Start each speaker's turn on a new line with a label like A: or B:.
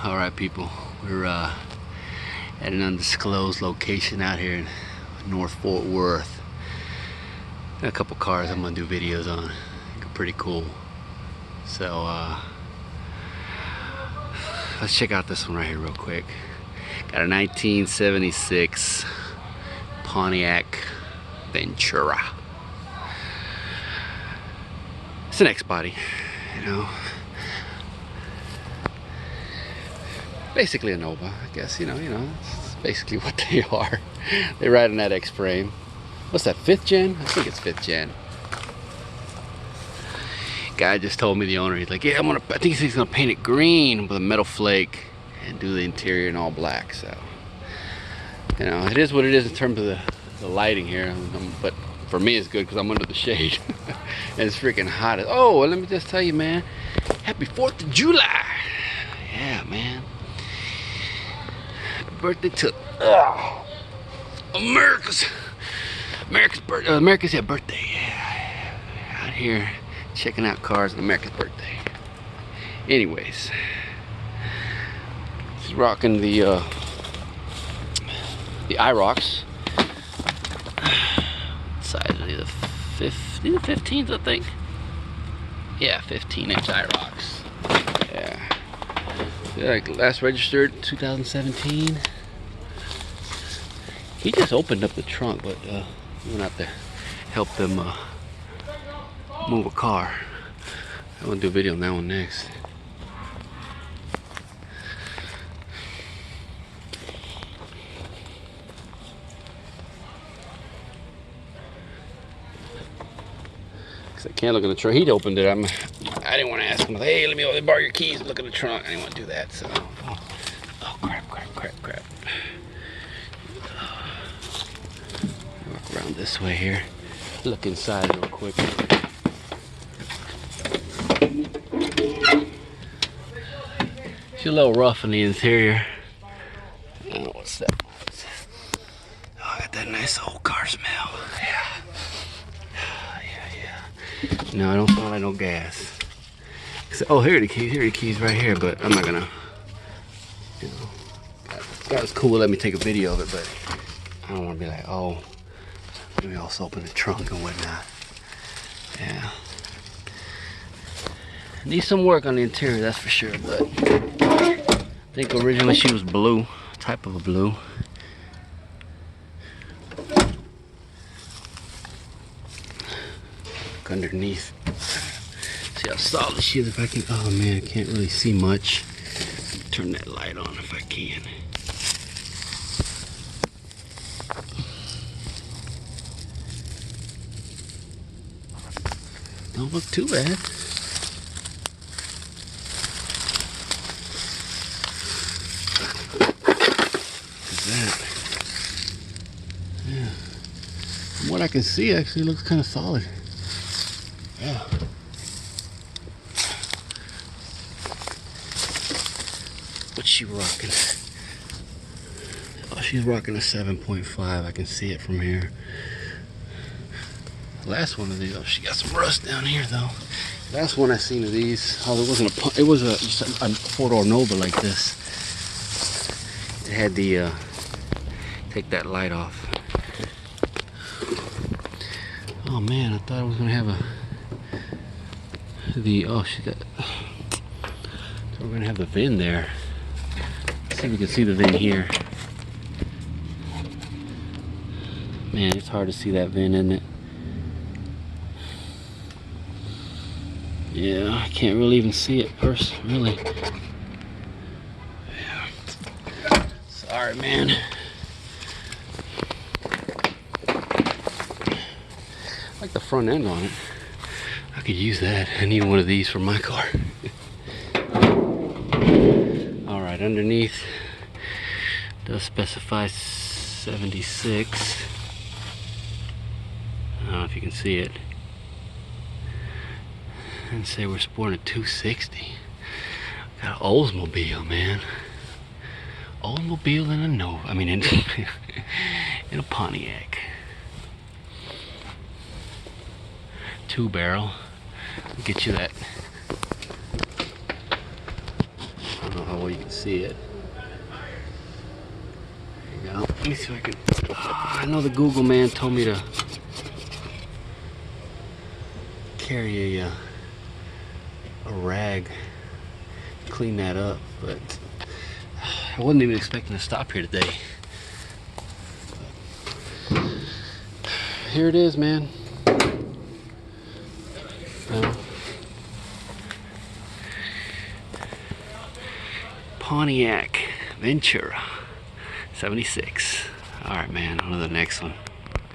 A: Alright people, we're at an undisclosed location out here in North Fort Worth. Got a couple cars I'm gonna do videos on. Pretty cool. So let's check out this one right here real quick. Got a 1976 Pontiac Ventura. It's an X-body, you know. Basically a Nova, I guess, you know, it's basically what they are. They ride in that X-frame. What's that, 5th gen? I think it's 5th gen. Guy just told me, the owner, he's like, yeah, I think he's gonna paint it green with a metal flake and do the interior in all black. So, you know, it is what it is in terms of the lighting here. But for me, it's good because I'm under the shade. And it's freaking hot. Oh, well, let me just tell you, man, happy 4th of July. Yeah, man. Happy birthday to America's birthday. Yeah, out here checking out cars on America's birthday. Anyways, he's rocking the irocs. Size of the 15s, I think. Yeah, 15-inch irocs. Yeah. They're like last registered 2017. He just opened up the trunk, but we went out to help them move a car. I want to do a video on that one next. Cause I can't look in the trunk. He'd opened it. I didn't want to ask him. Hey, let me borrow your keys. Look in the trunk. I didn't want to do that. So, oh crap. Walk around this way here. Look inside real quick. She's a little rough in the interior. I don't know what's that. Oh, I got that nice old car smell. Yeah. No, I don't smell like no gas. Oh, here are the keys right here, but I'm not gonna, you know, that was cool, let me take a video of it, but I don't want to be like, oh, let me also open the trunk and whatnot. Yeah. Needs some work on the interior, that's for sure, but I think originally she was blue, type of a blue. Look underneath. See how solid she is. If I can, oh man, I can't really see much. Turn that light on if I can. Don't look too bad. Look at that. Yeah. From what I can see, actually looks kind of solid. Yeah. What's she rocking? Oh, she's rocking a 7.5. I can see it from here. Last one of these, oh, she got some rust down here though. Last one I seen of these, oh, it was just a 4-door Nova like this. It had the take that light off. Oh man, I thought I was gonna have oh, she got. So we're gonna have the VIN there. Let's see if we can see the VIN here. Man, it's hard to see that VIN, isn't it? Yeah, I can't really even see it really. Yeah. Sorry, man. I like the front end on it. I could use that. I need one of these for my car. Alright, underneath does specify 76. I don't know if you can see it. And say we're sporting a 260. Got an Oldsmobile, man. Oldsmobile and a Nova. I mean, in a Pontiac. 2-barrel. Get you that don't know how well you can see it. There you go. Let me see if I can. Oh, I know the Google man told me to carry a rag, clean that up, but I wasn't even expecting to stop here today. Here it is, man. Pontiac Ventura 76. All right, man, on to the next one.